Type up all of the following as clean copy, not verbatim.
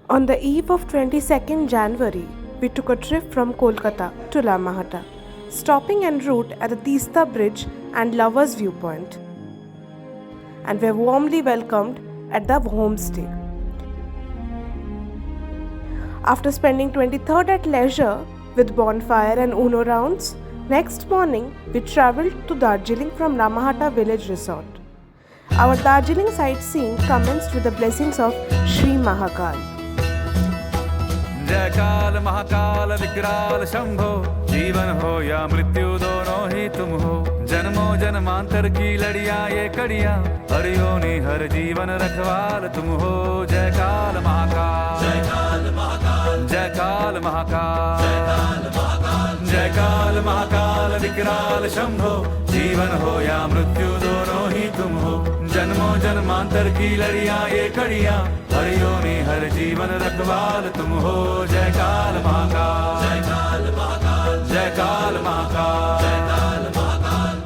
On the eve of 22nd January, we took a trip from Kolkata to Lamahata, stopping en route at the Teesta Bridge and Lovers Viewpoint, and were warmly welcomed at the homestay. After spending 23rd at leisure with bonfire and Uno rounds, next morning we travelled to Darjeeling from Lamahata Village Resort. Our Darjeeling sightseeing commenced with the blessings of Sri Mahakal. जय काल महाकाल विकराल शंभो, जीवन हो या मृत्यु दोनों ही तुम हो। जन्मों जन्मांतर की लड़ियां ये कड़ियां, हर योनि हर जीवन रखवाल तुम हो। जय काल महाकाल, जय काल महाकाल, जय काल महाकाल, जय काल महाकाल, जय काल महाकाल विकराल शंभो, जीवन हो या मृत्यु दोनों ही तुम हो। जन्मों जन्मांतर की लड़ियां ये कड़ियां, हर योनि हर जीवन रखवाल तुम हो। जय काल महाकाल, जय काल महाकाल, जय काल महाकाल, जय काल महाकाल।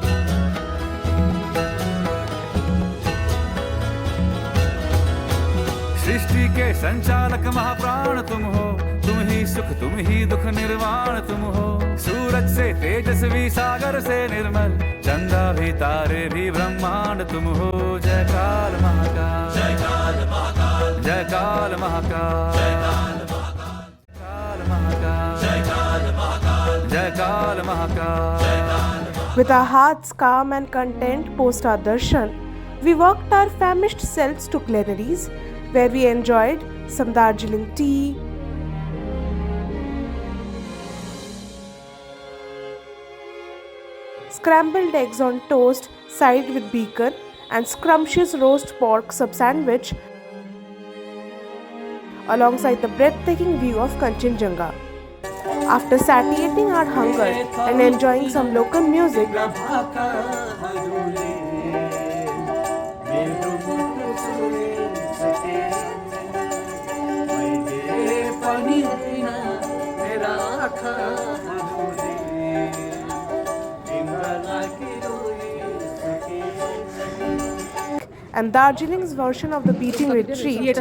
सृष्टि के संचालक महाप्राण तुम हो, तुम ही सुख तुम ही दुख निर्वाण तुम हो। सूरज से तेजस्वी सागर से निर्मल, चंदा भी तारे भी ब्रह्मांड तुम हो। जय काल महाकाल, जय काल महाकाल, जय काल महाकाल, जय काल महाकाल, जय काल महाकाल, जय काल महाकाल, जय काल। With our hearts calm and content post our darshan, we walked our famished selves to Glenaries, where we enjoyed some Darjeeling tea, scrambled eggs on toast sided with bacon, and scrumptious roast pork sub-sandwich alongside the breathtaking view of Kanchenjunga. After satiating our hunger and enjoying some local music, and Darjeeling's version of the beating retreat,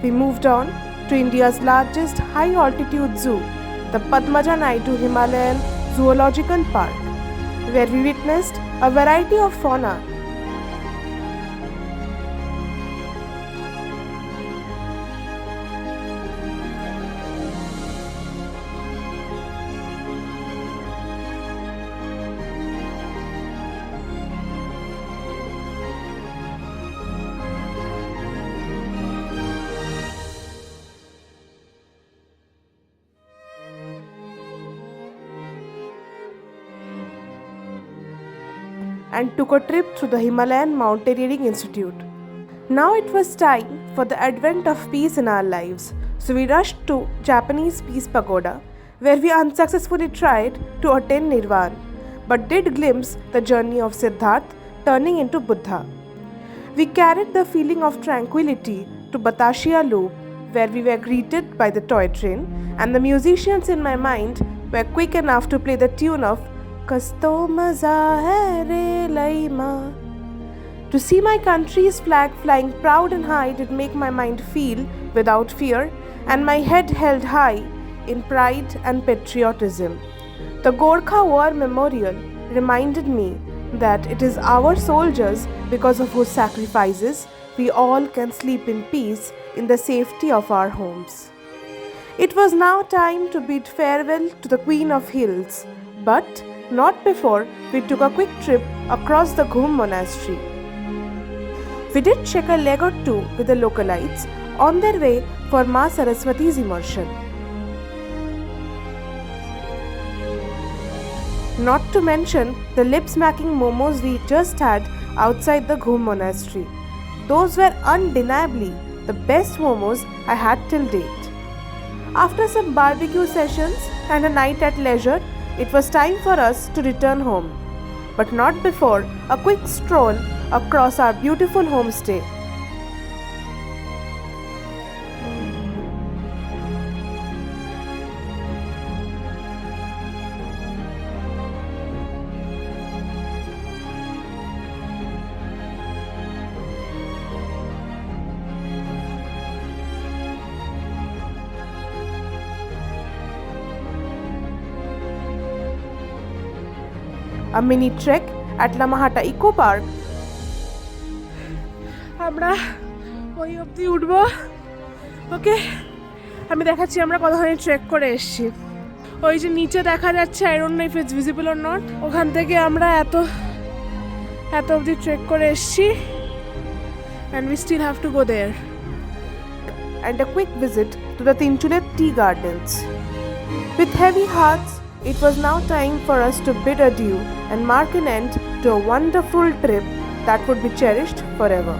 we moved on to India's largest high-altitude zoo, the Padmaja Naidu Himalayan Zoological Park, where we witnessed a variety of fauna. And took a trip through the Himalayan Mountaineering Institute. Now it was time for the advent of peace in our lives, so we rushed to Japanese Peace Pagoda, where we unsuccessfully tried to attain Nirvana, but did glimpse the journey of Siddhartha turning into Buddha. We carried the feeling of tranquility to Batashia Loop, where we were greeted by the toy train, and the musicians in my mind were quick enough to play the tune of कस्तो मजा है रे लईमा To see my country's flag flying proud and high did make my mind feel without fear and my head held high in pride and patriotism. The Gorkha War Memorial reminded me that it is our soldiers because of whose sacrifices we all can sleep in peace in the safety of our homes. It was now time to bid farewell to the Queen of Hills, but not before we took a quick trip across the Ghum Monastery. We did check a leg or two with the localites on their way for Ma Saraswati's immersion. Not to mention the lip-smacking momos we just had outside the Ghum Monastery. Those were undeniably the best momos I had till date. After some barbecue sessions and a night at leisure, it was time for us to return home, but not before a quick stroll across our beautiful homestay. A mini trek at Lamahata Eco Park. আমরা ওই অবধি উঠবো। ওকে, আমি দেখাচ্ছি আমরা কতখানি trek করে এসেছি। ওই যে নিচে দেখা যাচ্ছে, I don't know if it's visible or not, ওখান থেকে আমরা এত অবধি ট্রেক করে এসেছি and we still have to go there. And a quick visit to the Tinchulet Tea Gardens. With heavy hearts, it was now time for us to bid adieu and mark an end to a wonderful trip that would be cherished forever.